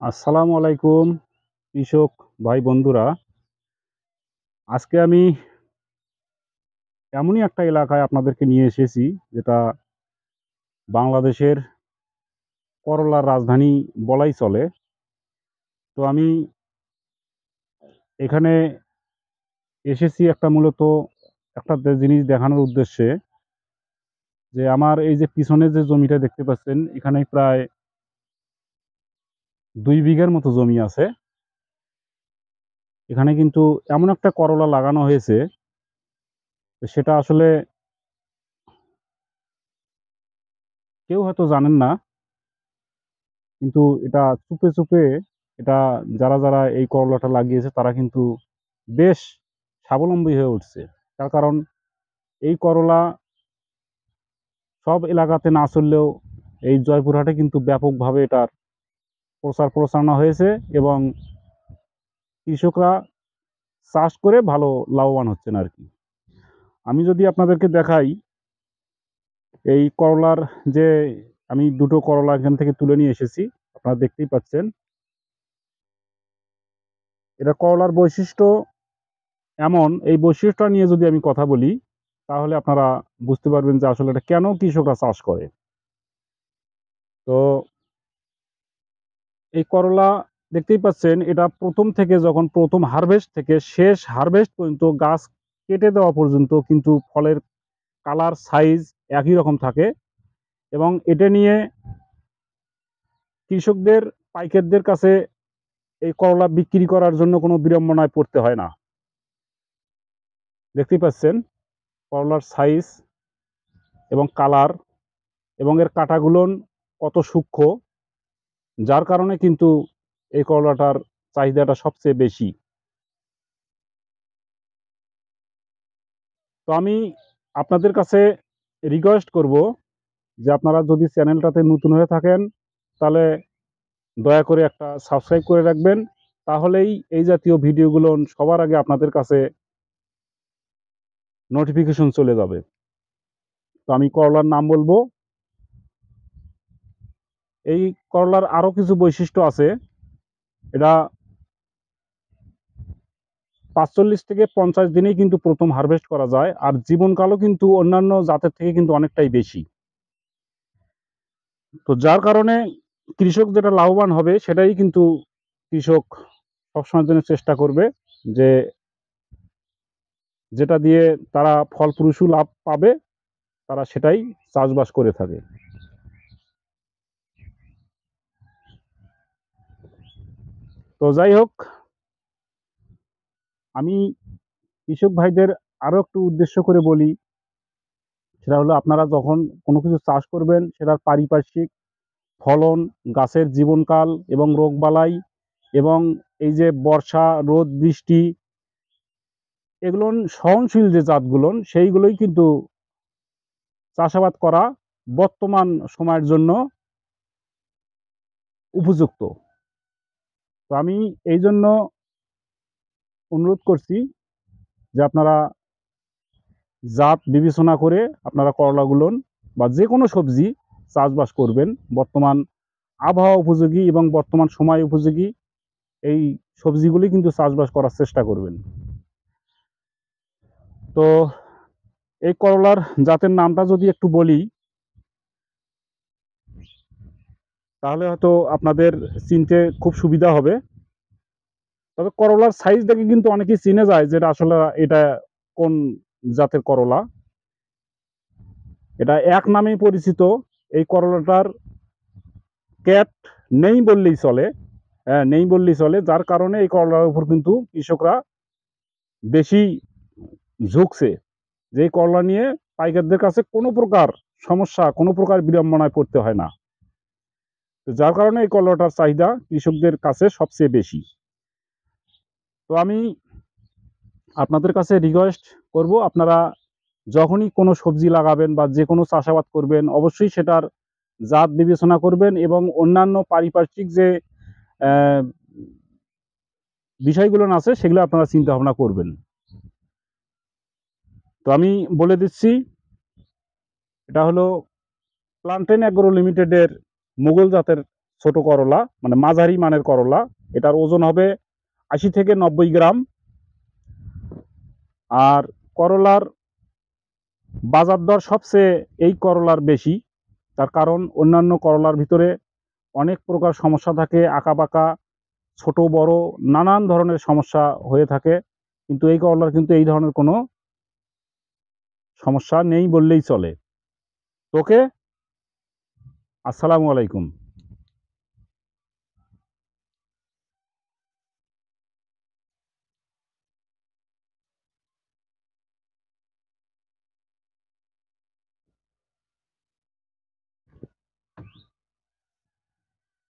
আসসালামু আলাইকুম কৃষক ভাই বন্ধুরা। আজকে আমি এমনই একটা এলাকায় আপনাদেরকে নিয়ে এসেছি যেটা বাংলাদেশের করলার রাজধানী বলাই চলে। তো আমি এখানে এসেছি একটা মূলত একটা জিনিস দেখানোর উদ্দেশ্যে যে আমার এই যে পিছনে যে জমিটা দেখতে পাচ্ছেন এখানে প্রায় ২ বিঘার মতো জমি আছে। এখানে কিন্তু এমন একটা করলা লাগানো হয়েছে সেটা আসলে কেউ হয়তো জানেন না। কিন্তু এটা চুপে, চুপে এটা যারা এই করলাটা লাগিয়েছে তারা কিন্তু বেশ স্বাবলম্বী হয়ে উঠছে। তার কারণ এই করলা সব এলাকাতে না চললেও এই জয়পুরহাটে কিন্তু ব্যাপকভাবে এটার প্রচার প্রচারণা হয়েছে এবং কৃষকরা চাষ করে ভালো লাভবান হচ্ছেন আরকি। আমি যদি আপনাদেরকে দেখাই এই করলার যে আমি ২ টো করলা এখান থেকে তুলে নিয়ে এসেছি। আপনারা দেখতেই পাচ্ছেন। এটা করলার বৈশিষ্ট্য এমন, এই বৈশিষ্ট্যটা নিয়ে যদি আমি কথা বলি, তাহলে আপনারা বুঝতে পারবেন যে আসলে এটা কেন কৃষকরা চাষ করে। তো এই করলা দেখতেই পাচ্ছেন এটা ১ম থেকে যখন ১ম হারভেস্ট থেকে শেষ হারভেস্ট পর্যন্ত গাছ কেটে দেওয়া পর্যন্ত কিন্তু ফলের কালার, সাইজ একই রকম থাকে এবং এটা নিয়ে কৃষকদের, পাইকারদের কাছে এই করলা বিক্রি করার জন্য কোনো বিড়ম্বনায় পড়তে হয় না। দেখতেই পাচ্ছেন করলার সাইজ এবং কালার এবং এর কাঁটাগুলোন কত সূক্ষ্ম, যার কারণে কিন্তু এই করলাটার চাহিদাটা সবচেয়ে বেশি। তো আমি আপনাদের কাছে রিকোয়েস্ট করব যে আপনারা যদি চ্যানেলটাতে নতুন হয়ে থাকেন, তাহলে দয়া করে একটা সাবস্ক্রাইব করে রাখবেন। তাহলেই এই জাতীয় ভিডিওগুলো সবার আগে আপনাদের কাছে নোটিফিকেশন চলে যাবে। তো আমি করলার নাম বলবো। এই করলার আরো কিছু বৈশিষ্ট্য আছে। এটা ৪৫ থেকে ৫০ দিনেই কিন্তু ১ম হারভেস্ট করা যায়। আর জীবনকালও কিন্তু অন্যান্য জাতের থেকে কিন্তু অনেকটাই বেশি। তো যার কারণে কৃষক যেটা লাভবান হবে সেটাই কিন্তু কৃষক সবসময়ের জন্য চেষ্টা করবে যে যেটা দিয়ে তারা ফলপ্রসূ লাভ পাবে তারা সেটাই চাষবাস করে থাকে। তো যাই হোক, আমি কৃষক ভাইদের আরো একটু উদ্দেশ্য করে বলি, সেটা হলো আপনারা যখন কোনো কিছু চাষ করবেন সেটার পারিপার্শ্বিক ফলন, গাছের জীবনকাল এবং রোগবালাই এবং এই যে বর্ষা, রোদ, বৃষ্টি এগুলোন সহনশীল যে জাতগুলোন সেইগুলোই কিন্তু চাষাবাদ করা বর্তমান সময়ের জন্য উপযুক্ত। তো আমি এইজন্য অনুরোধ করছি যে আপনারা জাত বিবেচনা করে আপনারা করলাগুলোন বা যেকোনো সবজি চাষবাস করবেন। বর্তমান আবহাওয়া উপযোগী এবং বর্তমান সময় উপযোগী এই সবজিগুলি কিন্তু চাষবাস করার চেষ্টা করবেন। তো এই করলার জাতের নামটা যদি একটু বলি, তাহলে হয়তো আপনাদের চিনতে খুব সুবিধা হবে। তবে করলার সাইজ দেখে কিন্তু অনেকেই চিনে যায় যে এটা কোন জাতের করলা। এটা এক নামেই পরিচিত। এই করলাটার ক্যাট নেই বললেই চলে। হ্যাঁ, নেই বললেই চলে। যার কারণে এই করলার উপর কিন্তু কৃষকরা বেশি ঝুঁকছে। যে এই করলা নিয়ে পাইকারদের কাছে কোনো প্রকার সমস্যা, কোনো প্রকার বিড়ম্বনায় পড়তে হয় না। তো যার কারণে এই করলাটার চাহিদা কৃষকদের কাছে সবচেয়ে বেশি। তো আমি আপনাদের কাছে রিকোয়েস্ট করব আপনারা যখনই কোনো সবজি লাগাবেন বা যেকোনো চাষাবাদ করবেন অবশ্যই সেটার জাত বিবেচনা করবেন এবং অন্যান্য পারিপার্শ্বিক যে অ্যা বিষয়গুলোন আছে সেগুলো আপনারা চিন্তা ভাবনা করবেন। তো আমি বলে দিচ্ছি, এটা হলো প্লান্টেন অ্যাগ্রো লিমিটেডের মুঘল জাতের ছোট করলা, মানে মাঝারি মানের করলা। এটার ওজন হবে 80 থেকে 90 গ্রাম। আর করলার বাজার দর সবচেয়ে এই করলার বেশি। তার কারণ অন্যান্য করলার ভিতরে অনেক প্রকার সমস্যা থাকে, আঁকাবাঁকা, ছোট বড় নানান ধরনের সমস্যা হয়ে থাকে, কিন্তু এই করলার কিন্তু এই ধরনের কোনো সমস্যা নেই বললেই চলে। ওকে, আসসালামু আলাইকুম।